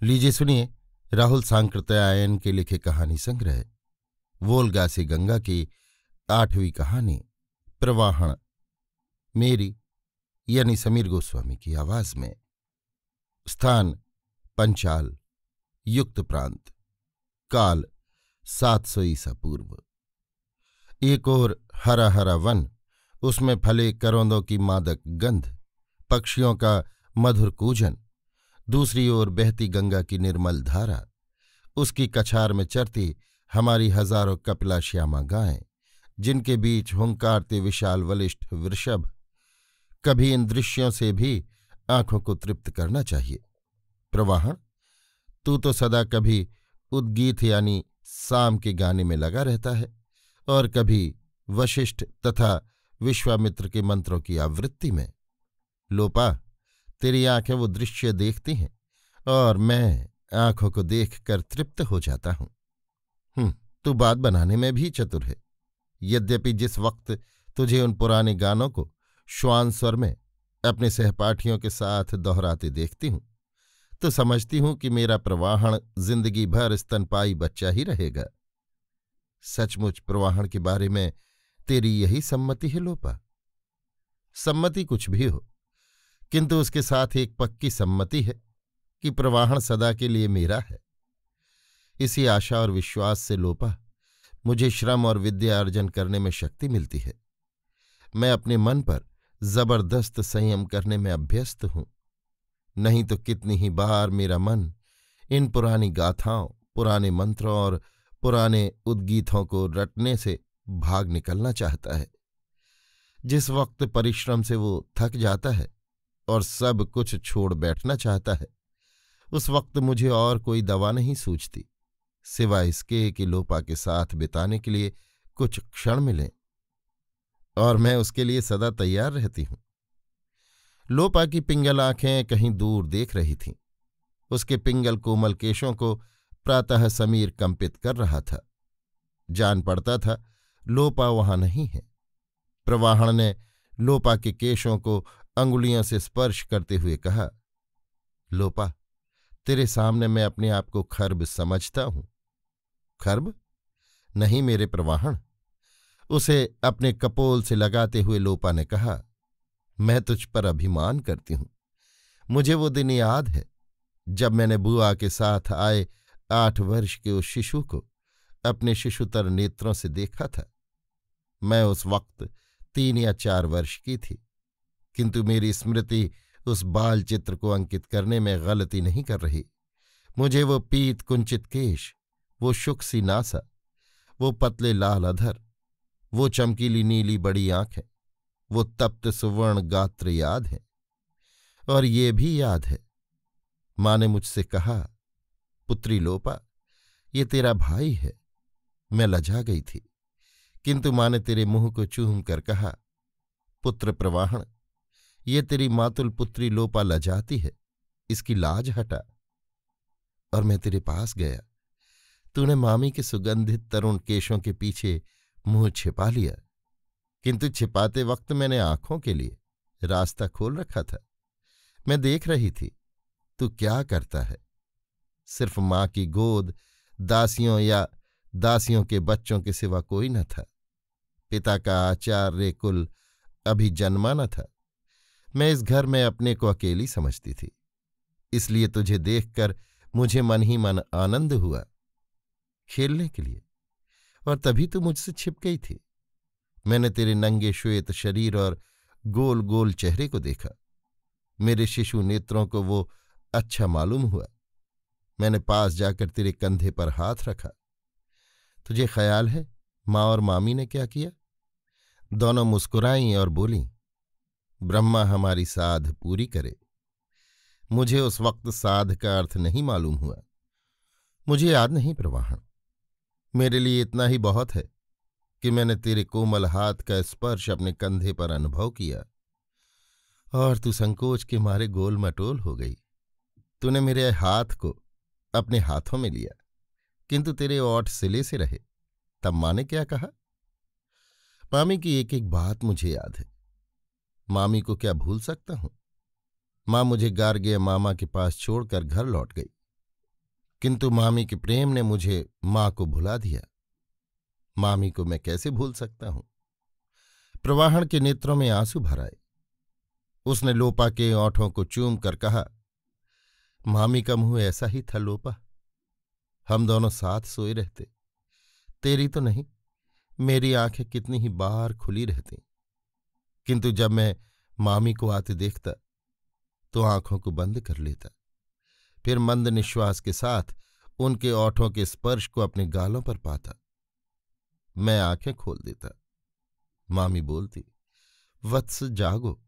लीजिए सुनिए राहुल सांकृत्यायन के लिखे कहानी संग्रह वोल्गा से गंगा की 8वीं कहानी प्रवाहण, मेरी यानी समीर गोस्वामी की आवाज में। स्थान पंचाल, युक्त प्रांत, काल 700 ईसा पूर्व। एक ओर हरा हरा वन, उसमें फले करौंदों की मादक गंध, पक्षियों का मधुर कूजन। दूसरी ओर बहती गंगा की निर्मल धारा, उसकी कछार में चरती हमारी हजारों कपिला श्यामा गायें, जिनके बीच हुंकारते विशाल बलिष्ठ वृषभ। कभी इन दृश्यों से भी आंखों को तृप्त करना चाहिए। प्रवाहण, तू तो सदा कभी उद्गीत यानी साम के गाने में लगा रहता है और कभी वशिष्ठ तथा विश्वामित्र के मंत्रों की आवृत्ति में। लोपा, तेरी आंखें वो दृश्य देखती हैं और मैं आंखों को देखकर तृप्त हो जाता हूं। तू बात बनाने में भी चतुर है। यद्यपि जिस वक्त तुझे उन पुराने गानों को श्वान स्वर में अपने सहपाठियों के साथ दोहराते देखती हूं तो समझती हूं कि मेरा प्रवाहण जिंदगी भर स्तनपाई बच्चा ही रहेगा। सचमुच प्रवाहण के बारे में तेरी यही सम्मति है लोपा? सम्मति कुछ भी हो, किंतु उसके साथ एक पक्की सम्मति है कि प्रवाहण सदा के लिए मेरा है। इसी आशा और विश्वास से लोपा मुझे श्रम और विद्या अर्जन करने में शक्ति मिलती है। मैं अपने मन पर जबरदस्त संयम करने में अभ्यस्त हूं। नहीं तो कितनी ही बार मेरा मन इन पुरानी गाथाओं, पुराने मंत्रों और पुराने उद्गीतों को रटने से भाग निकलना चाहता है। जिस वक्त परिश्रम से वो थक जाता है और सब कुछ छोड़ बैठना चाहता है, उस वक्त मुझे और कोई दवा नहीं सूझती सिवाय इसके कि लोपा के साथ बिताने के लिए कुछ क्षण मिलें, और मैं उसके लिए सदा तैयार रहती हूं। लोपा की पिंगल आंखें कहीं दूर देख रही थीं। उसके पिंगल कोमल केशों को प्रातः समीर कंपित कर रहा था। जान पड़ता था लोपा वहां नहीं है। प्रवाहण ने लोपा के केशों को अंगुलियों से स्पर्श करते हुए कहा, लोपा, तेरे सामने मैं अपने आप को खर्ब समझता हूं। खर्ब? नहीं मेरे प्रवाहण। उसे अपने कपोल से लगाते हुए लोपा ने कहा, मैं तुझ पर अभिमान करती हूं। मुझे वो दिन याद है जब मैंने बुआ के साथ आए 8 वर्ष के उस शिशु को अपने शिशुतर नेत्रों से देखा था। मैं उस वक्त 3 या 4 वर्ष की थी, किंतु मेरी स्मृति उस बाल चित्र को अंकित करने में गलती नहीं कर रही। मुझे वो पीत कुंचित केश, वो शुक सी नासा, वो पतले लाल अधर, वो चमकीली नीली बड़ी आंखें, वो तप्त सुवर्ण गात्र याद है। और ये भी याद है, माँ ने मुझसे कहा, पुत्री लोपा, ये तेरा भाई है। मैं लजा गई थी, किंतु माँ ने तेरे मुंह को चूम कर कहा, पुत्र प्रवाहण, ये तेरी मातुल पुत्री लोपा लजाती है, इसकी लाज हटा। और मैं तेरे पास गया। तूने मामी के सुगंधित तरुण केशों के पीछे मुंह छिपा लिया, किंतु छिपाते वक्त मैंने आंखों के लिए रास्ता खोल रखा था। मैं देख रही थी तू क्या करता है। सिर्फ मां की गोद, दासियों या दासियों के बच्चों के सिवा कोई न था। पिता का आचार्य कुल अभी जन्मा न था। मैं इस घर में अपने को अकेली समझती थी, इसलिए तुझे देखकर मुझे मन ही मन आनंद हुआ खेलने के लिए, और तभी तू मुझसे छिप गई थी। मैंने तेरे नंगे श्वेत शरीर और गोल गोल चेहरे को देखा। मेरे शिशु नेत्रों को वो अच्छा मालूम हुआ। मैंने पास जाकर तेरे कंधे पर हाथ रखा। तुझे ख्याल है माँ और मामी ने क्या किया? दोनों मुस्कुराईं और बोलीं, ब्रह्मा हमारी साध पूरी करे। मुझे उस वक्त साध का अर्थ नहीं मालूम हुआ। मुझे याद नहीं प्रवाहण। मेरे लिए इतना ही बहुत है कि मैंने तेरे कोमल हाथ का स्पर्श अपने कंधे पर अनुभव किया और तू संकोच के मारे गोल मटोल हो गई। तूने मेरे हाथ को अपने हाथों में लिया, किंतु तेरे ओठ सिले से रहे। तब माँ ने क्या कहा? मामी की एक एक बात मुझे याद है। मामी को क्या भूल सकता हूं? माँ मुझे गार्गे मामा के पास छोड़कर घर लौट गई। किंतु मामी के प्रेम ने मुझे मां को भुला दिया। मामी को मैं कैसे भूल सकता हूं। प्रवाहण के नेत्रों में आंसू भर आए। उसने लोपा के ओंठों को चूम कर कहा, मामी का मुंह ऐसा ही था लोपा। हम दोनों साथ सोए रहते। तेरी तो नहीं, मेरी आंखें कितनी ही बार खुली रहती, किंतु जब मैं मामी को आते देखता तो आंखों को बंद कर लेता, फिर मंद निश्वास के साथ उनके ओंठों के स्पर्श को अपने गालों पर पाता। मैं आंखें खोल देता। मामी बोलती, वत्स जागो।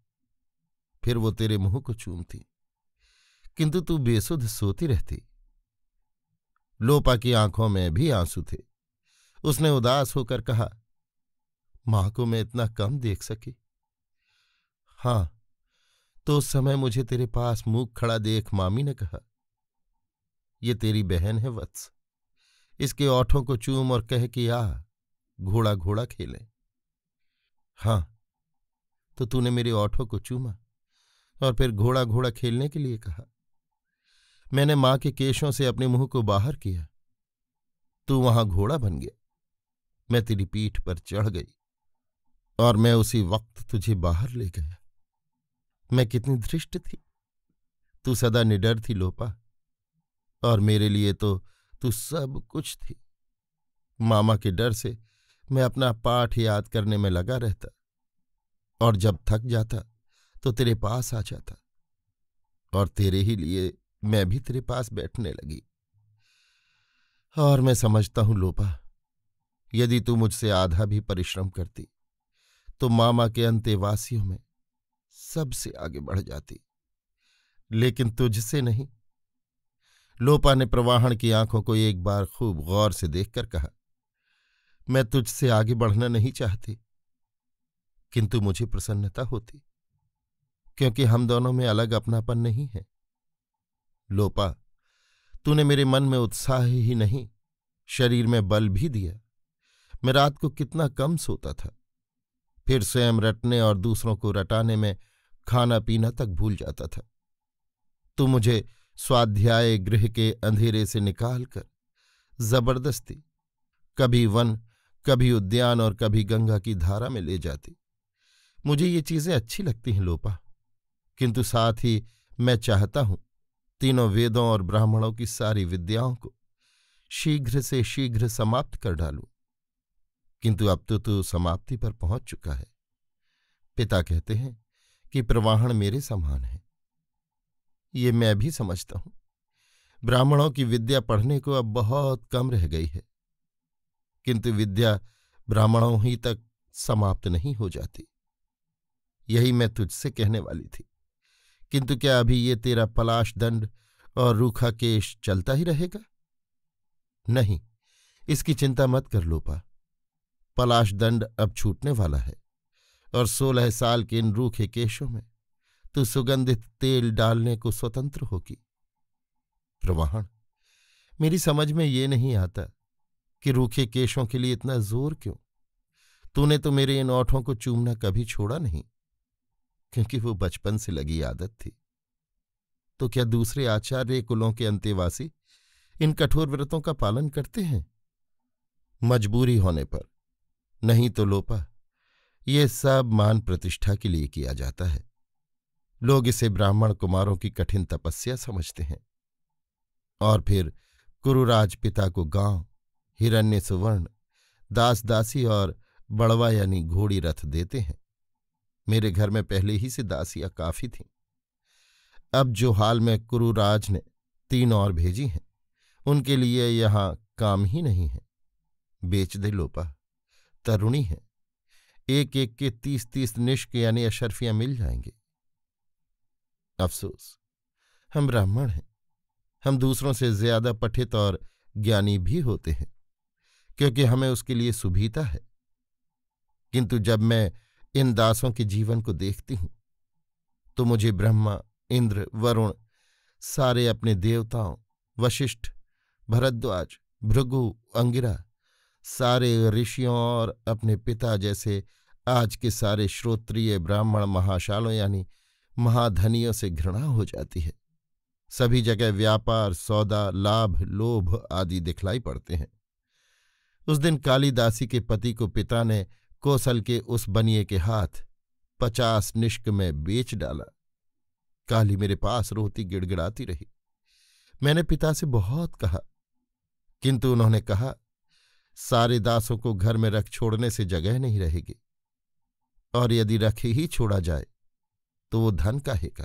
फिर वो तेरे मुंह को चूमती, किंतु तू बेसुध सोती रहती। लोपा की आंखों में भी आंसू थे। उसने उदास होकर कहा, मां को मैं इतना कम देख सकी। हां, तो उस समय मुझे तेरे पास मूक खड़ा देख मामी ने कहा, ये तेरी बहन है वत्स, इसके ओठों को चूम और कह कि आ घोड़ा घोड़ा खेलें। हां, तो तूने मेरे ओठों को चूमा और फिर घोड़ा घोड़ा खेलने के लिए कहा। मैंने मां के केशों से अपने मुंह को बाहर किया, तू वहां घोड़ा बन गया। मैं तेरी पीठ पर चढ़ गई और मैं उसी वक्त तुझे बाहर ले गया। मैं कितनी धृष्ट थी, तू सदा निडर थी लोपा, और मेरे लिए तो तू सब कुछ थी। मामा के डर से मैं अपना पाठ याद करने में लगा रहता, और जब थक जाता तो तेरे पास आ जाता, और तेरे ही लिए मैं भी तेरे पास बैठने लगी। और मैं समझता हूं लोपा, यदि तू मुझसे आधा भी परिश्रम करती तो मामा के अंतेवासियों में सबसे आगे बढ़ जाती, लेकिन तुझसे नहीं। लोपा ने प्रवाहण की आंखों को एक बार खूब गौर से देखकर कहा, मैं तुझसे आगे बढ़ना नहीं चाहती, किंतु मुझे प्रसन्नता होती, क्योंकि हम दोनों में अलग अपनापन नहीं है। लोपा, तूने मेरे मन में उत्साह ही नहीं, शरीर में बल भी दिया। मैं रात को कितना कम सोता था, फिर स्वयं रटने और दूसरों को रटाने में खाना पीना तक भूल जाता था। तू मुझे स्वाध्याय गृह के अंधेरे से निकालकर जबरदस्ती कभी वन, कभी उद्यान और कभी गंगा की धारा में ले जाती। मुझे ये चीजें अच्छी लगती हैं लोपा, किंतु साथ ही मैं चाहता हूं तीनों वेदों और ब्राह्मणों की सारी विद्याओं को शीघ्र से शीघ्र समाप्त कर डालूं, किंतु अब तो तू समाप्ति पर पहुंच चुका है। पिता कहते हैं कि प्रवाहण मेरे समान है। ये मैं भी समझता हूं। ब्राह्मणों की विद्या पढ़ने को अब बहुत कम रह गई है, किंतु विद्या ब्राह्मणों ही तक समाप्त नहीं हो जाती। यही मैं तुझसे कहने वाली थी, किंतु क्या अभी ये तेरा पलाश दंड और रूखा केश चलता ही रहेगा? नहीं, इसकी चिंता मत कर लोपा। पलाश दंड अब छूटने वाला है, और 16 साल के इन रूखे केशों में तू सुगंधित तेल डालने को स्वतंत्र होगी। प्रवाहण, मेरी समझ में ये नहीं आता कि रूखे केशों के लिए इतना जोर क्यों। तूने तो मेरे इन ओठों को चूमना कभी छोड़ा नहीं, क्योंकि वो बचपन से लगी आदत थी। तो क्या दूसरे आचार्य कुलों के अंतेवासी इन कठोर व्रतों का पालन करते हैं? मजबूरी होने पर, नहीं तो लोपा ये सब मान प्रतिष्ठा के लिए किया जाता है। लोग इसे ब्राह्मण कुमारों की कठिन तपस्या समझते हैं। और फिर कुरुराज पिता को गांव, हिरण्य सुवर्ण, दास दासी और बड़वा यानी घोड़ी रथ देते हैं। मेरे घर में पहले ही से दासियां काफी थीं। अब जो हाल में कुरुराज ने 3 और भेजी हैं, उनके लिए यहां काम ही नहीं है। बेच दे लोपा, तरुणी है, एक एक के 30-30 निष्क यानी अशर्फियां मिल जाएंगे। अफसोस, हम ब्राह्मण हैं। हम दूसरों से ज्यादा पठित और ज्ञानी भी होते हैं, क्योंकि हमें उसके लिए सुभीता है। किंतु जब मैं इन दासों के जीवन को देखती हूं तो मुझे ब्रह्मा, इंद्र, वरुण सारे अपने देवताओं, वशिष्ठ, भरद्वाज, भृगु, अंगिरा सारे ऋषियों और अपने पिता जैसे आज के सारे श्रोत्रिय ब्राह्मण महाशालों यानी महाधनियों से घृणा हो जाती है। सभी जगह व्यापार, सौदा, लाभ, लोभ आदि दिखलाई पड़ते हैं। उस दिन कालीदासी के पति को पिता ने कौशल के उस बनिए के हाथ 50 निष्क में बेच डाला। काली मेरे पास रोती गिड़गिड़ाती रही। मैंने पिता से बहुत कहा, किंतु उन्होंने कहा, सारे दासों को घर में रख छोड़ने से जगह नहीं रहेगी, और यदि रखे ही छोड़ा जाए तो वो धन काहे का।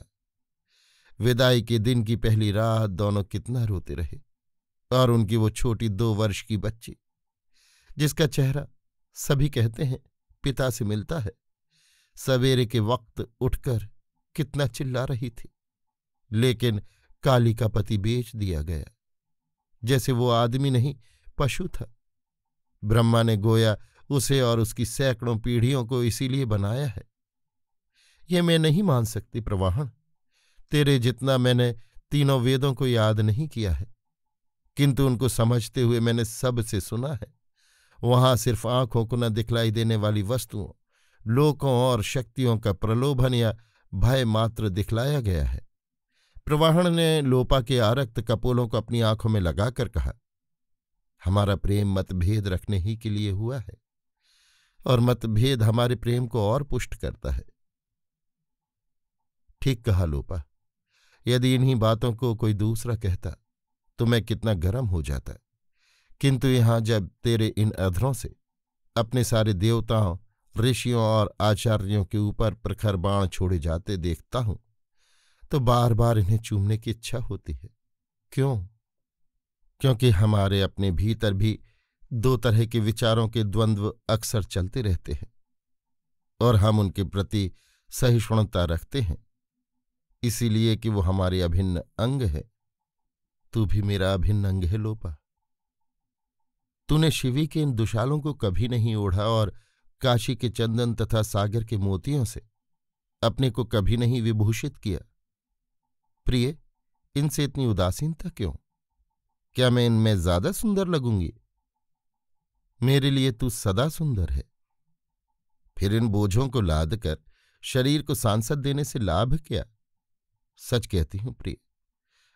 विदाई के दिन की पहली रात दोनों कितना रोते रहे, और उनकी वो छोटी 2 वर्ष की बच्ची, जिसका चेहरा सभी कहते हैं पिता से मिलता है, सवेरे के वक्त उठकर कितना चिल्ला रही थी। लेकिन काली का पति बेच दिया गया, जैसे वो आदमी नहीं पशु था। ब्रह्मा ने गोया उसे और उसकी सैकड़ों पीढ़ियों को इसीलिए बनाया है। ये मैं नहीं मान सकती प्रवाहन। तेरे जितना मैंने तीनों वेदों को याद नहीं किया है, किंतु उनको समझते हुए मैंने सब से सुना है। वहां सिर्फ आंखों को न दिखलाई देने वाली वस्तुओं, लोकों और शक्तियों का प्रलोभन या भय मात्र दिखलाया गया है। प्रवाहन ने लोपा के आरक्त कपोलों को अपनी आंखों में लगाकर कहा, हमारा प्रेम मतभेद रखने ही के लिए हुआ है, और मतभेद हमारे प्रेम को और पुष्ट करता है। ठीक कहा लोपा। यदि इन्हीं बातों को कोई दूसरा कहता तो मैं कितना गर्म हो जाता, किंतु यहां जब तेरे इन अधरों से अपने सारे देवताओं, ऋषियों और आचार्यों के ऊपर प्रखर बाण छोड़े जाते देखता हूं तो बार बार इन्हें चूमने की इच्छा होती है। क्यों? क्योंकि हमारे अपने भीतर भी 2 तरह के विचारों के द्वंद्व अक्सर चलते रहते हैं, और हम उनके प्रति सहिष्णुता रखते हैं, इसीलिए कि वो हमारे अभिन्न अंग है। तू भी मेरा अभिन्न अंग है लोपा। तूने शिवी के इन दुशालों को कभी नहीं ओढ़ा, और काशी के चंदन तथा सागर के मोतियों से अपने को कभी नहीं विभूषित किया। प्रिय, इनसे इतनी उदासीनता क्यों? क्या मैं इनमें ज्यादा सुंदर लगूंगी? मेरे लिए तू सदा सुंदर है। फिर इन बोझों को लाद कर शरीर को सांसद देने से लाभ क्या? सच कहती हूं प्रिय,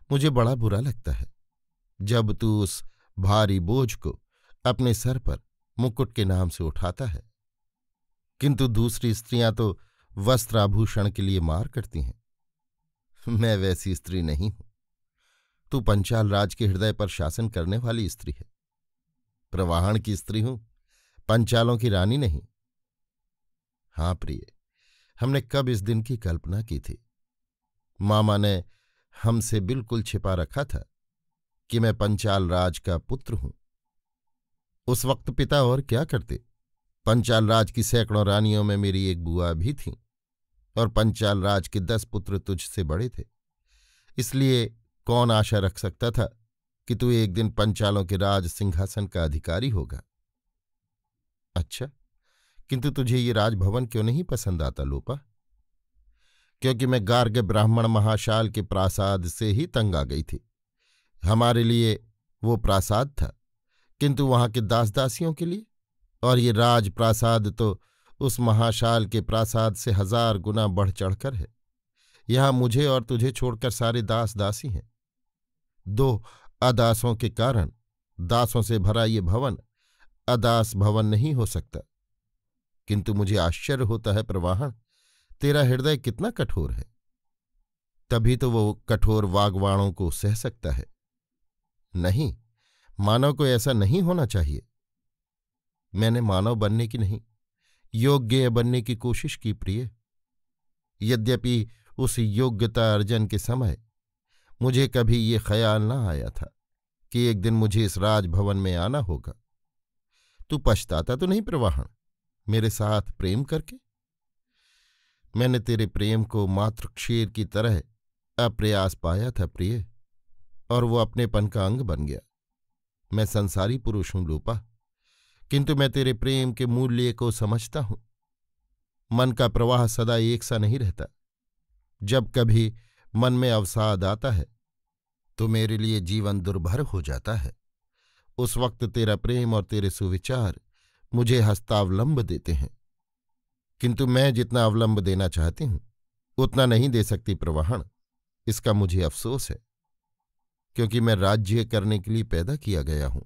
मुझे बड़ा बुरा लगता है जब तू उस भारी बोझ को अपने सर पर मुकुट के नाम से उठाता है, किंतु दूसरी स्त्रियां तो वस्त्राभूषण के लिए मार करती हैं। मैं वैसी स्त्री नहीं हूं। तू पंचाल राज के हृदय पर शासन करने वाली स्त्री है। प्रवाहन की स्त्री हूं, पंचालों की रानी नहीं। हां प्रिय, हमने कब इस दिन की कल्पना की थी। मामा ने हमसे बिल्कुल छिपा रखा था कि मैं पंचाल राज का पुत्र हूं। उस वक्त पिता और क्या करते? पंचाल राज की सैकड़ों रानियों में मेरी एक बुआ भी थी, और पंचाल राज के 10 पुत्र तुझसे बड़े थे। इसलिए कौन आशा रख सकता था कि तू एक दिन पंचालों के राज सिंहासन का अधिकारी होगा। अच्छा, किंतु तुझे ये राजभवन क्यों नहीं पसंद आता लोपा? क्योंकि मैं गार्ग ब्राह्मण महाशाल के प्रासाद से ही तंग आ गई थी। हमारे लिए वो प्रासाद था, किंतु वहां के दास दासियों के लिए, और ये राज प्रासाद तो उस महाशाल के प्रासाद से 1000 गुना बढ़ चढ़कर है। यहां मुझे और तुझे छोड़कर सारे दास दासी हैं। 2 अदासों के कारण दासों से भरा ये भवन अदास भवन नहीं हो सकता। किंतु मुझे आश्चर्य होता है प्रवाहन, तेरा हृदय कितना कठोर है। तभी तो वो कठोर वाग्वाणों को सह सकता है। नहीं, मानव को ऐसा नहीं होना चाहिए। मैंने मानव बनने की नहीं, योग्य बनने की कोशिश की प्रिय। यद्यपि उस योग्यता अर्जन के समय मुझे कभी ये ख्याल न आया था कि एक दिन मुझे इस राजभवन में आना होगा। तू पछताता तो नहीं प्रवाहन मेरे साथ प्रेम करके? मैंने तेरे प्रेम को मात्र क्षीर की तरह अप्रयास पाया था प्रिय, और वो अपनेपन का अंग बन गया। मैं संसारी पुरुष हूं लोपा, किंतु मैं तेरे प्रेम के मूल्य को समझता हूं। मन का प्रवाह सदा एक सा नहीं रहता। जब कभी मन में अवसाद आता है तो मेरे लिए जीवन दुर्भर हो जाता है। उस वक्त तेरा प्रेम और तेरे सुविचार मुझे हस्तावलंब देते हैं, किंतु मैं जितना अवलंब देना चाहती हूं उतना नहीं दे सकती प्रवाहन। इसका मुझे अफसोस है। क्योंकि मैं राज्य करने के लिए पैदा किया गया हूं।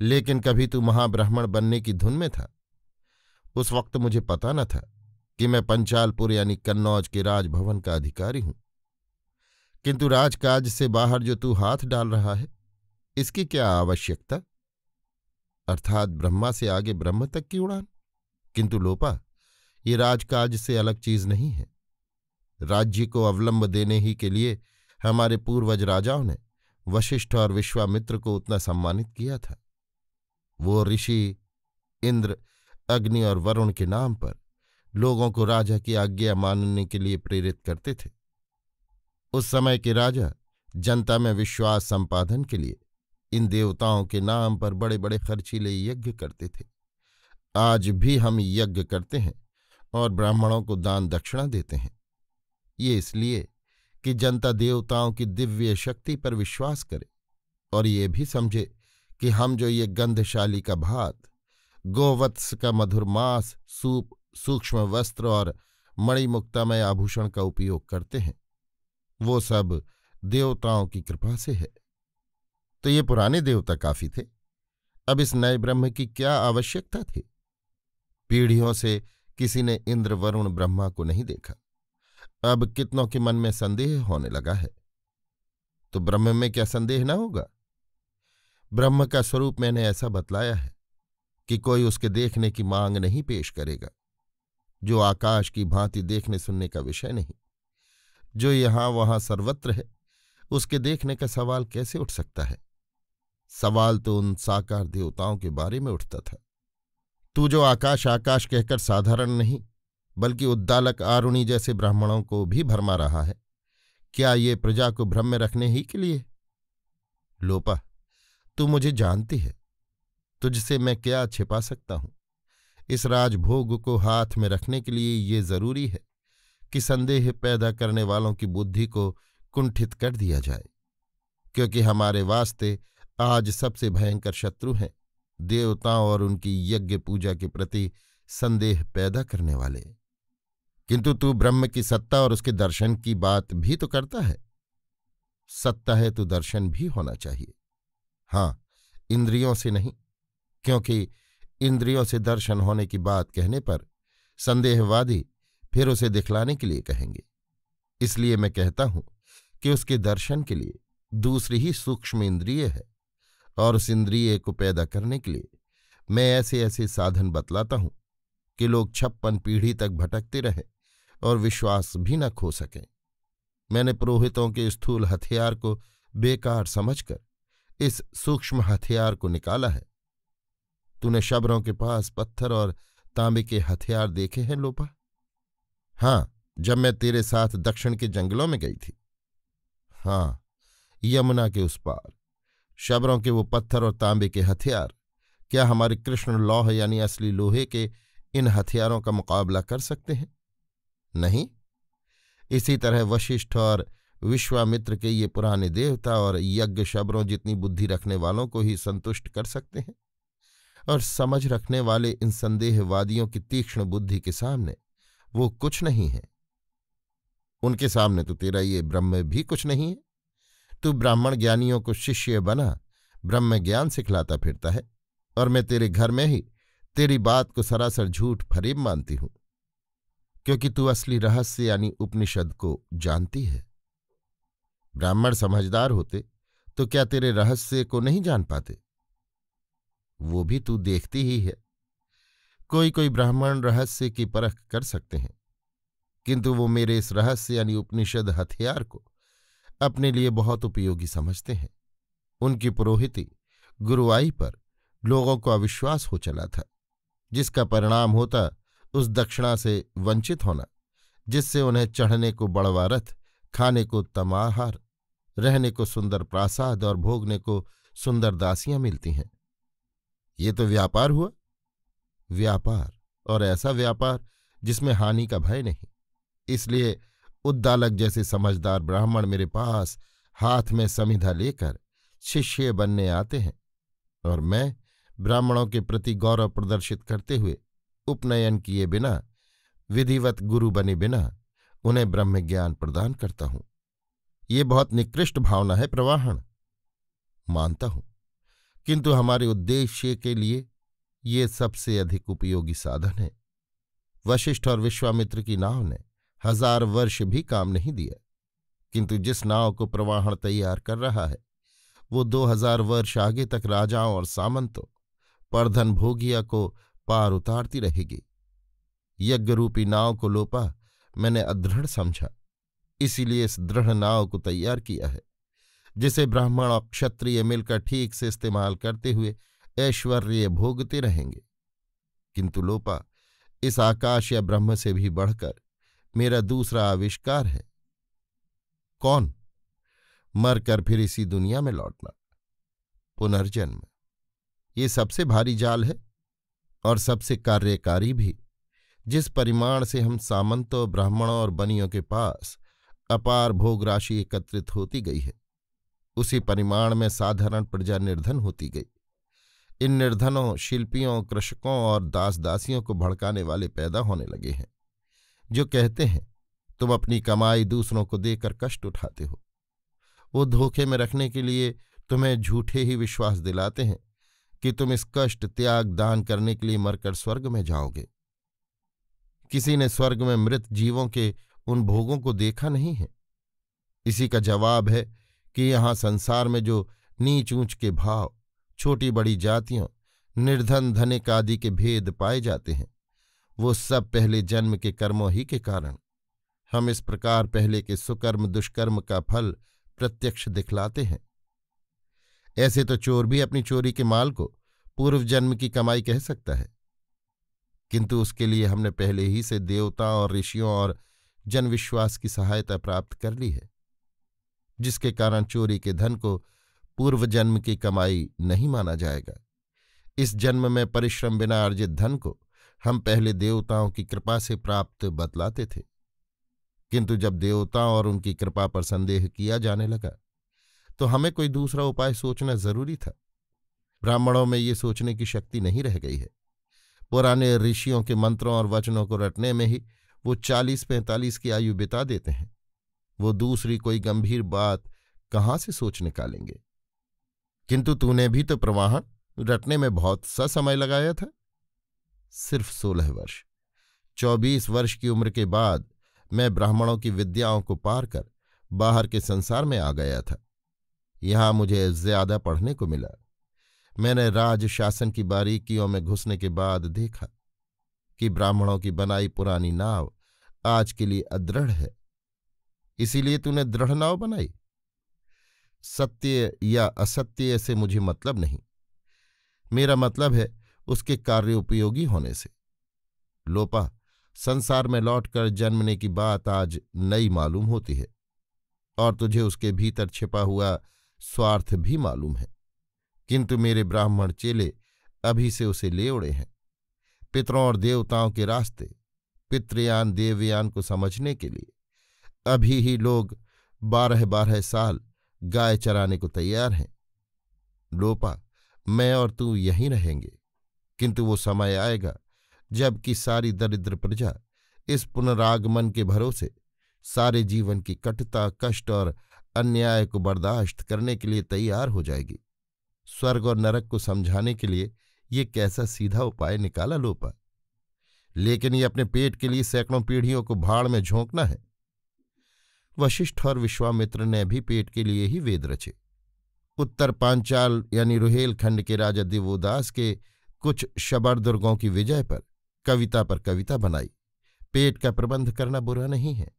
लेकिन कभी तू महाब्राह्मण बनने की धुन में था। उस वक्त मुझे पता न था कि मैं पंचालपुर यानी कन्नौज के राजभवन का अधिकारी हूं। किंतु राजकाज से बाहर जो तू हाथ डाल रहा है, इसकी क्या आवश्यकता? अर्थात ब्रह्मा से आगे ब्रह्म तक की उड़ान। किंतु लोपा, ये राजकाज से अलग चीज नहीं है। राज्य को अवलंब देने ही के लिए हमारे पूर्वज राजाओं ने वशिष्ठ और विश्वामित्र को उतना सम्मानित किया था। वो ऋषि इंद्र, अग्नि और वरुण के नाम पर लोगों को राजा की आज्ञा मानने के लिए प्रेरित करते थे। उस समय के राजा जनता में विश्वास संपादन के लिए इन देवताओं के नाम पर बड़े बड़े खर्चीले यज्ञ करते थे। आज भी हम यज्ञ करते हैं और ब्राह्मणों को दान दक्षिणा देते हैं। ये इसलिए कि जनता देवताओं की दिव्य शक्ति पर विश्वास करे और ये भी समझे कि हम जो ये गंधशाली का भात, गोवत्स का मधुर मांस, सूप, सूक्ष्म वस्त्र और मणिमुक्तामय आभूषण का उपयोग करते हैं, वो सब देवताओं की कृपा से है। तो ये पुराने देवता काफी थे। अब इस नए ब्रह्म की क्या आवश्यकता थी? पीढ़ियों से किसी ने इंद्र, वरुण, ब्रह्मा को नहीं देखा। अब कितनों के मन में संदेह होने लगा है। तो ब्रह्म में क्या संदेह न होगा? ब्रह्म का स्वरूप मैंने ऐसा बतलाया है कि कोई उसके देखने की मांग नहीं पेश करेगा। जो आकाश की भांति देखने सुनने का विषय नहीं, जो यहां वहां सर्वत्र है, उसके देखने का सवाल कैसे उठ सकता है? सवाल तो उन साकार देवताओं के बारे में उठता था। तू जो आकाश आकाश कहकर साधारण नहीं बल्कि उद्दालक आरुणि जैसे ब्राह्मणों को भी भरमा रहा है, क्या ये प्रजा को भ्रम में रखने ही के लिए? लोपा, तू मुझे जानती है, तुझसे मैं क्या छिपा सकता हूं। इस राजभोग को हाथ में रखने के लिए ये जरूरी है कि संदेह पैदा करने वालों की बुद्धि को कुंठित कर दिया जाए, क्योंकि हमारे वास्ते आज सबसे भयंकर शत्रु हैं देवताओं और उनकी यज्ञ पूजा के प्रति संदेह पैदा करने वाले। किंतु तू ब्रह्म की सत्ता और उसके दर्शन की बात भी तो करता है। सत्ता है तो दर्शन भी होना चाहिए। हां, इंद्रियों से नहीं, क्योंकि इंद्रियों से दर्शन होने की बात कहने पर संदेहवादी फिर उसे दिखलाने के लिए कहेंगे। इसलिए मैं कहता हूं कि उसके दर्शन के लिए दूसरी ही सूक्ष्म इंद्रिय है, और उस इंद्रिय को पैदा करने के लिए मैं ऐसे ऐसे साधन बतलाता हूं कि लोग 56 पीढ़ी तक भटकते रहें और विश्वास भी न खो सकें। मैंने पुरोहितों के स्थूल हथियार को बेकार समझकर इस सूक्ष्म हथियार को निकाला है। तूने शबरों के पास पत्थर और तांबे के हथियार देखे हैं लोपा? हां, जब मैं तेरे साथ दक्षिण के जंगलों में गई थी। हां, यमुना के उस पार शबरों के वो पत्थर और तांबे के हथियार क्या हमारे कृष्ण लौह यानी असली लोहे के इन हथियारों का मुकाबला कर सकते हैं? नहीं। इसी तरह वशिष्ठ और विश्वामित्र के ये पुराने देवता और यज्ञ शबरों जितनी बुद्धि रखने वालों को ही संतुष्ट कर सकते हैं, और समझ रखने वाले इन संदेहवादियों की तीक्ष्ण बुद्धि के सामने वो कुछ नहीं है। उनके सामने तो तेरा ये ब्रह्म भी कुछ नहीं है। तू ब्राह्मण ज्ञानियों को शिष्य बना ब्रह्म ज्ञान सिखलाता फिरता है, और मैं तेरे घर में ही तेरी बात को सरासर झूठ फरेब मानती हूं, क्योंकि तू असली रहस्य यानी उपनिषद को जानती है। ब्राह्मण समझदार होते तो क्या तेरे रहस्य को नहीं जान पाते? वो भी तू देखती ही है। कोई कोई ब्राह्मण रहस्य की परख कर सकते हैं, किंतु वो मेरे इस रहस्य यानी उपनिषद हथियार को अपने लिए बहुत उपयोगी समझते हैं। उनकी पुरोहिती गुरुआई पर लोगों को अविश्वास हो चला था, जिसका परिणाम होता उस दक्षिणा से वंचित होना जिससे उन्हें चढ़ने को बड़वा रथ, खाने को उत्तम आहार, रहने को सुंदर प्रासाद और भोगने को सुंदर दासियां मिलती हैं। ये तो व्यापार हुआ। व्यापार, और ऐसा व्यापार जिसमें हानि का भय नहीं। इसलिए उद्दालक जैसे समझदार ब्राह्मण मेरे पास हाथ में समिधा लेकर शिष्य बनने आते हैं, और मैं ब्राह्मणों के प्रति गौरव प्रदर्शित करते हुए उपनयन किए बिना, विधिवत गुरु बने बिना उन्हें ब्रह्म ज्ञान प्रदान करता हूं। ये बहुत निकृष्ट भावना है प्रवाहण। मानता हूं, किंतु हमारे उद्देश्य के लिए ये सबसे अधिक उपयोगी साधन है। वशिष्ठ और विश्वामित्र की नाव ने 1000 वर्ष भी काम नहीं दिया, किंतु जिस नाव को प्रवाहण तैयार कर रहा है वो 2000 वर्ष आगे तक राजाओं और सामंतों, परधन भोगिया को पार उतारती रहेगी। यज्ञ रूपी नाव को लोपा मैंने अदृढ़ समझा, इसीलिए इस दृढ़ नाव को तैयार किया है, जिसे ब्राह्मण और क्षत्रिय मिलकर ठीक से इस्तेमाल करते हुए ऐश्वर्य भोगते रहेंगे। किंतु लोपा, इस आकाश या ब्रह्म से भी बढ़कर मेरा दूसरा आविष्कार है। कौन? मरकर फिर इसी दुनिया में लौटना, पुनर्जन्म। ये सबसे भारी जाल है और सबसे कार्यकारी भी। जिस परिमाण से हम सामंतों, ब्राह्मणों और बनियों के पास अपार भोग राशि एकत्रित होती गई है, उसी परिमाण में साधारण प्रजा निर्धन होती गई। इन निर्धनों, शिल्पियों, कृषकों और दास दासियों को भड़काने वाले पैदा होने लगे हैं, जो कहते हैं तुम अपनी कमाई दूसरों को देकर कष्ट उठाते हो। वो धोखे में रखने के लिए तुम्हें झूठे ही विश्वास दिलाते हैं कि तुम इस कष्ट, त्याग, दान करने के लिए मरकर स्वर्ग में जाओगे। किसी ने स्वर्ग में मृत जीवों के उन भोगों को देखा नहीं है। इसी का जवाब है कि यहां संसार में जो नीच ऊंच के भाव, छोटी बड़ी जातियों, निर्धन धनिक आदि के भेद पाए जाते हैं, वो सब पहले जन्म के कर्मों ही के कारण। हम इस प्रकार पहले के सुकर्म दुष्कर्म का फल प्रत्यक्ष दिखलाते हैं। ऐसे तो चोर भी अपनी चोरी के माल को पूर्व जन्म की कमाई कह सकता है, किंतु उसके लिए हमने पहले ही से देवताओं और ऋषियों और जनविश्वास की सहायता प्राप्त कर ली है, जिसके कारण चोरी के धन को पूर्व जन्म की कमाई नहीं माना जाएगा। इस जन्म में परिश्रम बिना अर्जित धन को हम पहले देवताओं की कृपा से प्राप्त बतलाते थे, किंतु जब देवताओं और उनकी कृपा पर संदेह किया जाने लगा तो हमें कोई दूसरा उपाय सोचना जरूरी था। ब्राह्मणों में ये सोचने की शक्ति नहीं रह गई है। पुराने ऋषियों के मंत्रों और वचनों को रटने में ही वो 40-45 की आयु बिता देते हैं। वो दूसरी कोई गंभीर बात कहाँ से सोच निकालेंगे। किंतु तूने भी तो प्रवाहण रटने में बहुत सा समय लगाया था। सिर्फ 16 वर्ष। 24 वर्ष की उम्र के बाद मैं ब्राह्मणों की विद्याओं को पार कर बाहर के संसार में आ गया था। यहां मुझे ज्यादा पढ़ने को मिला। मैंने राज शासन की बारीकियों में घुसने के बाद देखा कि ब्राह्मणों की बनाई पुरानी नाव आज के लिए अदृढ़ है। इसीलिए तूने दृढ़ नाव बनाई। सत्य या असत्य से मुझे मतलब नहीं, मेरा मतलब है उसके कार्य उपयोगी होने से। लोपा, संसार में लौटकर जन्मने की बात आज नई मालूम होती है और तुझे उसके भीतर छिपा हुआ स्वार्थ भी मालूम है, किंतु मेरे ब्राह्मण चेले अभी से उसे ले उड़े हैं। पितरों और देवताओं के रास्ते, पितृयान देवयान को समझने के लिए अभी ही लोग 12-12 साल गाय चराने को तैयार हैं। लोपा, मैं और तू यहीं रहेंगे, किंतु वो समय आएगा जबकि सारी दरिद्र प्रजा इस पुनरागमन के भरोसे सारे जीवन की कटुता, कष्ट और अन्याय को बर्दाश्त करने के लिए तैयार हो जाएगी। स्वर्ग और नरक को समझाने के लिए ये कैसा सीधा उपाय निकाला लोपा, लेकिन ये अपने पेट के लिए सैकड़ों पीढ़ियों को भाड़ में झोंकना है। वशिष्ठ और विश्वामित्र ने भी पेट के लिए ही वेद रचे। उत्तर पांचाल यानी रुहेलखंड के राजा दिवोदास के कुछ शबरदुर्गों की विजय पर कविता बनाई। पेट का प्रबंध करना बुरा नहीं है,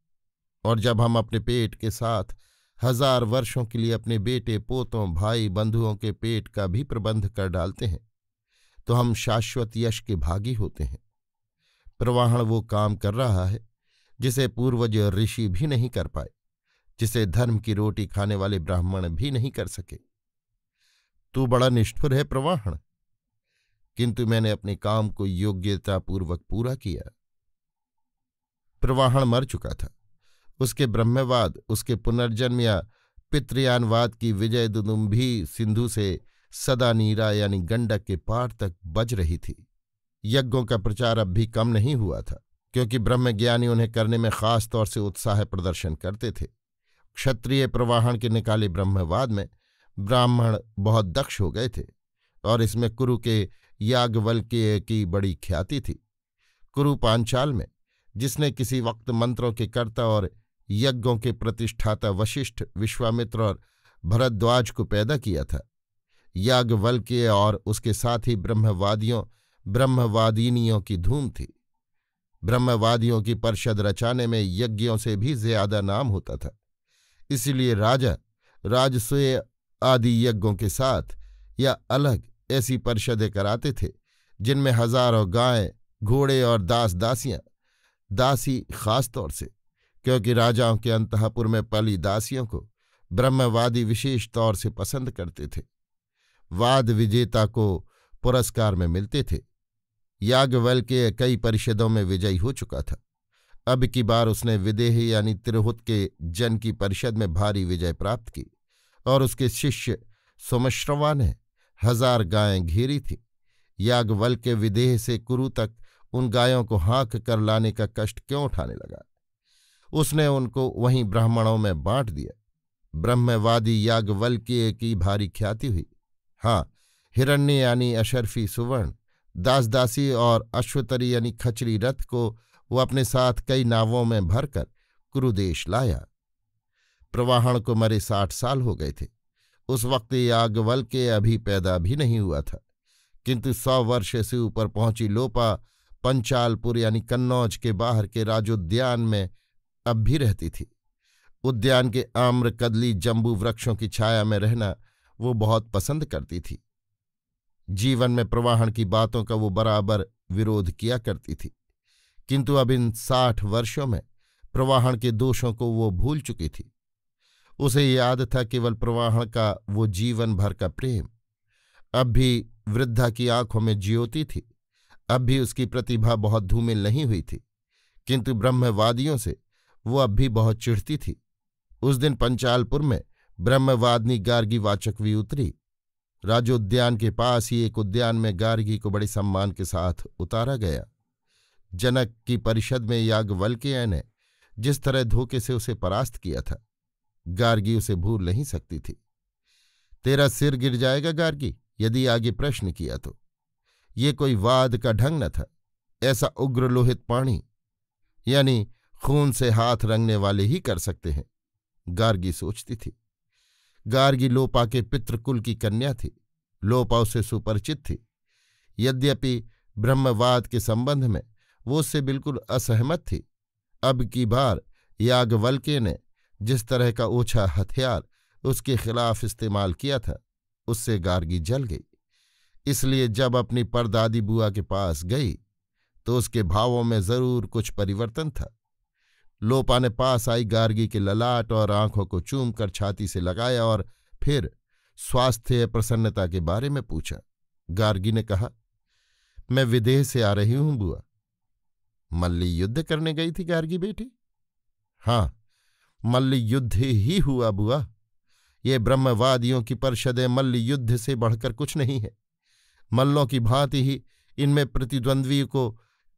और जब हम अपने पेट के साथ 1000 वर्षों के लिए अपने बेटे, पोतों, भाई, बंधुओं के पेट का भी प्रबंध कर डालते हैं तो हम शाश्वत यश के भागी होते हैं। प्रवाहण वो काम कर रहा है जिसे पूर्वज ऋषि भी नहीं कर पाए, जिसे धर्म की रोटी खाने वाले ब्राह्मण भी नहीं कर सके। तू बड़ा निष्ठुर है प्रवाहण, किंतु मैंने अपने काम को योग्यतापूर्वक पूरा किया। प्रवाहण मर चुका था। उसके ब्रह्मवाद, उसके पुनर्जन्म या पितृयानवाद की विजय दुदुम्भी सिंधु से सदा नीरा यानी गंडक के पार तक बज रही थी। यज्ञों का प्रचार अब भी कम नहीं हुआ था, क्योंकि ब्रह्मज्ञानी उन्हें करने में खास तौर से उत्साह प्रदर्शन करते थे। क्षत्रिय प्रवाहण के निकाले ब्रह्मवाद में ब्राह्मण बहुत दक्ष हो गए थे और इसमें कुरु के याज्ञवल्क्य की बड़ी ख्याति थी। कुरु पांचाल में, जिसने किसी वक्त मंत्रों के कर्ता और यज्ञों के प्रतिष्ठाता वशिष्ठ, विश्वामित्र और भरद्वाज को पैदा किया था, याज्ञवल्क्य और उसके साथ ही ब्रह्मवादियों ब्रह्मवादिनियों की धूम थी। ब्रह्मवादियों की परिषद रचाने में यज्ञों से भी ज्यादा नाम होता था। इसलिए राजा राजसूय आदि यज्ञों के साथ या अलग ऐसी परिषदें कराते थे जिनमें हजारों गायें, घोड़े और दास दासियां, दासी खास तौर से, क्योंकि राजाओं के अंतःपुर में पली दासियों को ब्रह्मवादी विशेष तौर से पसंद करते थे। वाद विजेता को पुरस्कार में मिलते थे। याज्ञवल्क्य कई परिषदों में विजयी हो चुका था। अब की बार उसने विदेह यानी तिरहुत के जन की परिषद में भारी विजय प्राप्त की और उसके शिष्य सोमश्रवा ने 1000 गायें घेरी थी। याज्ञवल्क्य विदेह से कुरु तक उन गायों को हाँक कर लाने का कष्ट क्यों उठाने लगा? उसने उनको वहीं ब्राह्मणों में बांट दिया। ब्रह्मवादी याज्ञवल्क्य की भारी ख्याति हुई। हाँ, हिरण्य यानी अशर्फी सुवर्ण, दासदासी और अश्वतरी यानी खचरी रथ को वो अपने साथ कई नावों में भरकर कुरुदेश लाया। प्रवाहण को मरे 60 साल हो गए थे। उस वक्त याज्ञवल्क्य अभी पैदा भी नहीं हुआ था, किंतु 100 वर्ष से ऊपर पहुंची लोपा पंचालपुर यानी कन्नौज के बाहर के राजोद्यान में अब भी रहती थी। उद्यान के आम्र, कदली, जंबू वृक्षों की छाया में रहना वो बहुत पसंद करती थी। जीवन में प्रवाहण की बातों का वो बराबर विरोध किया करती थी, किंतु अब इन 60 वर्षों में प्रवाहण के दोषों को वो भूल चुकी थी। उसे याद था केवल प्रवाहण का वो जीवन भर का प्रेम। अब भी वृद्धा की आंखों में ज्योति थी। अब भी उसकी प्रतिभा बहुत धूमिल नहीं हुई थी, किंतु ब्रह्मवादियों से वो अब भी बहुत चिढ़ती थी। उस दिन पंचालपुर में ब्रह्मवादिनी गार्गी वाचकवी उतरी। राजोद्यान के पास ही एक उद्यान में गार्गी को बड़े सम्मान के साथ उतारा गया। जनक की परिषद में याज्ञवल्क्य ने जिस तरह धोखे से उसे परास्त किया था, गार्गी उसे भूल नहीं सकती थी। तेरा सिर गिर जाएगा गार्गी, यदि आगे प्रश्न किया तो। ये कोई वाद का ढंग न था। ऐसा उग्र लोहित पानी यानी खून से हाथ रंगने वाले ही कर सकते हैं, गार्गी सोचती थी। गार्गी लोपा के पितृकुल की कन्या थी। लोपा उससे सुपरिचित थी। यद्यपि ब्रह्मवाद के संबंध में वो उससे बिल्कुल असहमत थी। अब की बार याज्ञवल्क्य ने जिस तरह का ओछा हथियार उसके खिलाफ इस्तेमाल किया था, उससे गार्गी जल गई। इसलिए जब अपनी परदादी बुआ के पास गई तो उसके भावों में जरूर कुछ परिवर्तन था। लोपा ने पास आई गार्गी के ललाट और आंखों को चूम कर छाती से लगाया और फिर स्वास्थ्य प्रसन्नता के बारे में पूछा। गार्गी ने कहा, मैं विदेह से आ रही हूं बुआ। मल्ल युद्ध करने गई थी गार्गी बेटी? हाँ, मल्ल युद्ध ही हुआ बुआ। ये ब्रह्मवादियों की परिषदें मल्ल युद्ध से बढ़कर कुछ नहीं है। मल्लों की भांति ही इनमें प्रतिद्वंद्वी को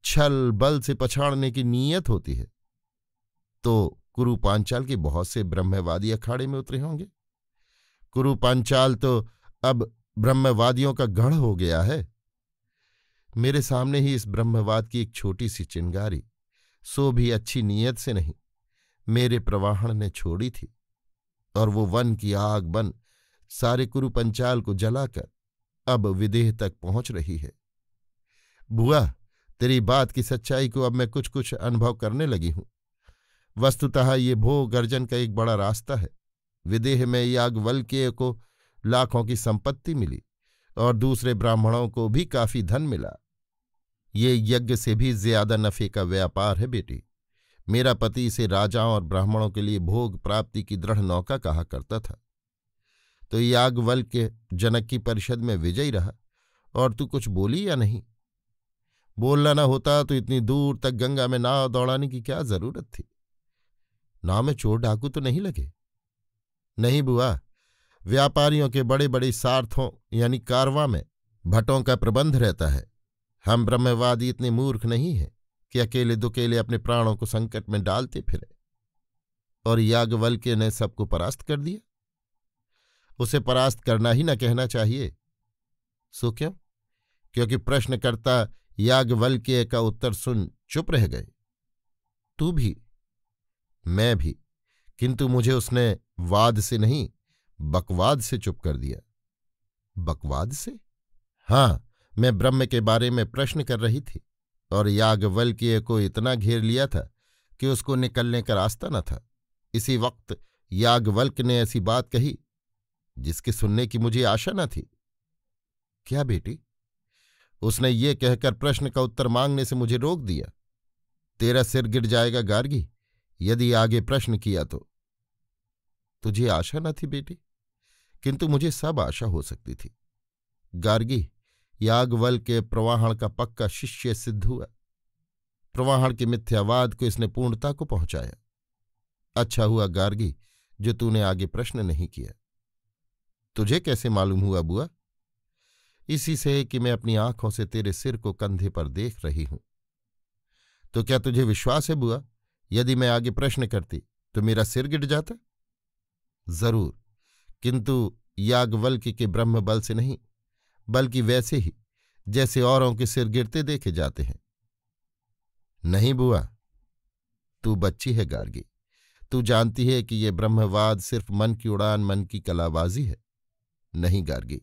छल बल से पछाड़ने की नीयत होती है। तो कुरु पांचाल के बहुत से ब्रह्मवादी अखाड़े में उतरे होंगे। कुरु पांचाल तो अब ब्रह्मवादियों का गढ़ हो गया है। मेरे सामने ही इस ब्रह्मवाद की एक छोटी सी चिंगारी, सो भी अच्छी नीयत से नहीं, मेरे प्रवाहण ने छोड़ी थी, और वो वन की आग बन सारे कुरु पंचाल को जलाकर अब विदेह तक पहुंच रही है। बुआ, तेरी बात की सच्चाई को अब मैं कुछ कुछ अनुभव करने लगी हूं। वस्तुतः ये भोग अर्जन का एक बड़ा रास्ता है। विदेह में याज्ञवल्क्य को लाखों की संपत्ति मिली और दूसरे ब्राह्मणों को भी काफी धन मिला। ये यज्ञ से भी ज्यादा नफे का व्यापार है बेटी। मेरा पति इसे राजाओं और ब्राह्मणों के लिए भोग प्राप्ति की दृढ़ नौका कहा करता था। तो याज्ञवल्क्य जनक की परिषद में विजयी रहा और तू कुछ बोली या नहीं? बोलना न होता तो इतनी दूर तक गंगा में नाव दौड़ाने की क्या जरूरत थी? नाव में चोर डाकू तो नहीं लगे? नहीं बुआ, व्यापारियों के बड़े बड़े सार्थों यानी कारवां में भटों का प्रबंध रहता है। हम ब्रह्मवादी इतने मूर्ख नहीं हैं कि अकेले दुकेले अपने प्राणों को संकट में डालते फिरे। और याज्ञवल्क्य ने सबको परास्त कर दिया। उसे परास्त करना ही न कहना चाहिए। सो क्यों? क्योंकि प्रश्नकर्ता याज्ञवल्क्य का उत्तर सुन चुप रह गए। तू भी, मैं भी, किंतु मुझे उसने वाद से नहीं बकवाद से चुप कर दिया। बकवाद से? हां, मैं ब्रह्म के बारे में प्रश्न कर रही थी और याज्ञवल्क्य को इतना घेर लिया था कि उसको निकलने का रास्ता न था। इसी वक्त याज्ञवल्क्य ने ऐसी बात कही जिसके सुनने की मुझे आशा न थी। क्या बेटी? उसने ये कहकर प्रश्न का उत्तर मांगने से मुझे रोक दिया। तेरा सिर गिर जाएगा गार्गी यदि आगे प्रश्न किया तो। तुझे आशा न थी बेटी, किंतु मुझे सब आशा हो सकती थी। गार्गी याज्ञवल्क्य प्रवाहण का पक्का शिष्य सिद्ध हुआ। प्रवाहण के मिथ्यावाद को इसने पूर्णता को पहुंचाया। अच्छा हुआ गार्गी जो तूने आगे प्रश्न नहीं किया। तुझे कैसे मालूम हुआ बुआ? इसी से कि मैं अपनी आंखों से तेरे सिर को कंधे पर देख रही हूं। तो क्या तुझे विश्वास है बुआ, यदि मैं आगे प्रश्न करती तो मेरा सिर गिर जाता? जरूर, किंतु याज्ञवल्क्य के ब्रह्म बल से नहीं, बल्कि वैसे ही जैसे औरों के सिर गिरते देखे जाते हैं। नहीं बुआ, तू बच्ची है गार्गी। तू जानती है कि ये ब्रह्मवाद सिर्फ मन की उड़ान, मन की कलाबाजी है। नहीं गार्गी,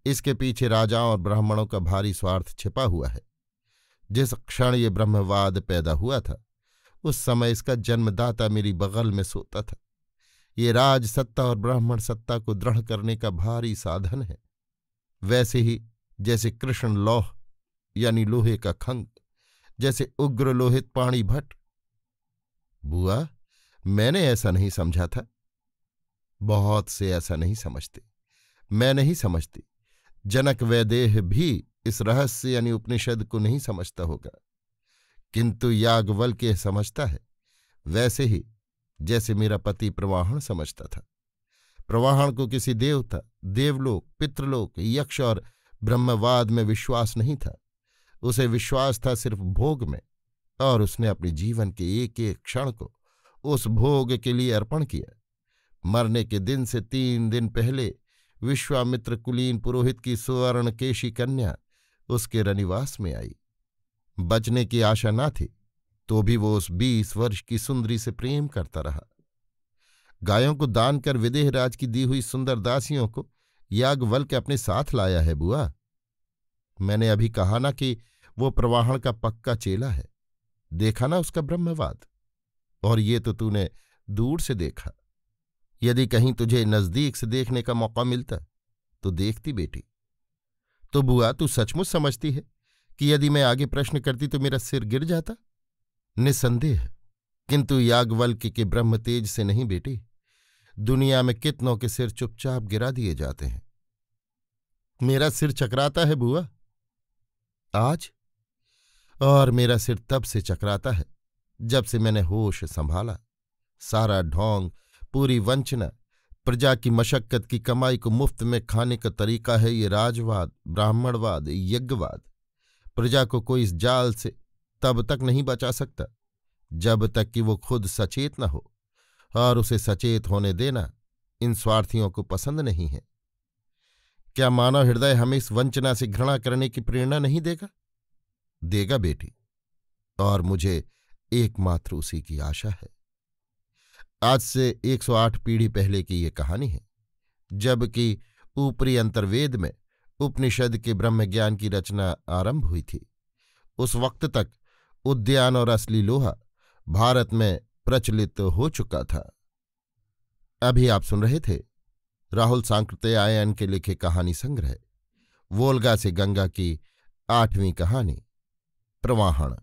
इसके पीछे राजाओं और ब्राह्मणों का भारी स्वार्थ छिपा हुआ है। जिस क्षण ये ब्रह्मवाद पैदा हुआ था उस समय इसका जन्मदाता मेरी बगल में सोता था। ये राज सत्ता और ब्राह्मण सत्ता को दृढ़ करने का भारी साधन है। वैसे ही जैसे कृष्ण लौह यानी लोहे का खंग, जैसे उग्र लोहित पाणी भट्ट। बुआ, मैंने ऐसा नहीं समझा था। बहुत से ऐसा नहीं समझते। मैं नहीं समझती। जनक वैदेह भी इस रहस्य यानी उपनिषद को नहीं समझता होगा, किंतु याज्ञवल्क्य समझता है, वैसे ही जैसे मेरा पति प्रवाहण समझता था। प्रवाहण को किसी देवता, देवलोक, पितृलोक, यक्ष और ब्रह्मवाद में विश्वास नहीं था। उसे विश्वास था सिर्फ भोग में, और उसने अपने जीवन के एक एक क्षण को उस भोग के लिए अर्पण किया। मरने के दिन से 3 दिन पहले विश्वामित्र कुलीन पुरोहित की सुवर्णकेशी कन्या उसके रनिवास में आई। बचने की आशा न थी तो भी वो उस 20 वर्ष की सुंदरी से प्रेम करता रहा। गायों को दान कर विदेहराज की दी हुई सुंदर दासियों को याज्ञवल्क्य अपने साथ लाया है बुआ। मैंने अभी कहा ना कि वो प्रवाहण का पक्का चेला है। देखा ना उसका ब्रह्मवाद? और ये तो तूने दूर से देखा। यदि कहीं तुझे नजदीक से देखने का मौका मिलता तो देखती बेटी। तो बुआ, तू सचमुच समझती है कि यदि मैं आगे प्रश्न करती तो मेरा सिर गिर जाता? निसंदेह, किंतु याज्ञवल्क्य के ब्रह्म तेज से नहीं बेटी। दुनिया में कितनों के सिर चुपचाप गिरा दिए जाते हैं। मेरा सिर चकराता है बुआ आज, और मेरा सिर तब से चकराता है जब से मैंने होश संभाला। सारा ढोंग, पूरी वंचना, प्रजा की मशक्कत की कमाई को मुफ्त में खाने का तरीका है ये राजवाद, ब्राह्मणवाद, यज्ञवाद। प्रजा को कोई इस जाल से तब तक नहीं बचा सकता जब तक कि वो खुद सचेत न हो, और उसे सचेत होने देना इन स्वार्थियों को पसंद नहीं है। क्या मानव हृदय हमें इस वंचना से घृणा करने की प्रेरणा नहीं देगा? देगा बेटी, और मुझे एकमात्र उसी की आशा है। आज से 108 पीढ़ी पहले की ये कहानी है, जबकि ऊपरी अंतर्वेद में उपनिषद के ब्रह्मज्ञान की रचना आरंभ हुई थी। उस वक्त तक उद्यान और असली लोहा भारत में प्रचलित हो चुका था। अभी आप सुन रहे थे राहुल सांकृत्यायन के लिखे कहानी संग्रह वोल्गा से गंगा की 8वीं कहानी प्रवाहण,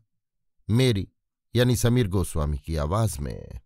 मेरी यानी समीर गोस्वामी की आवाज में।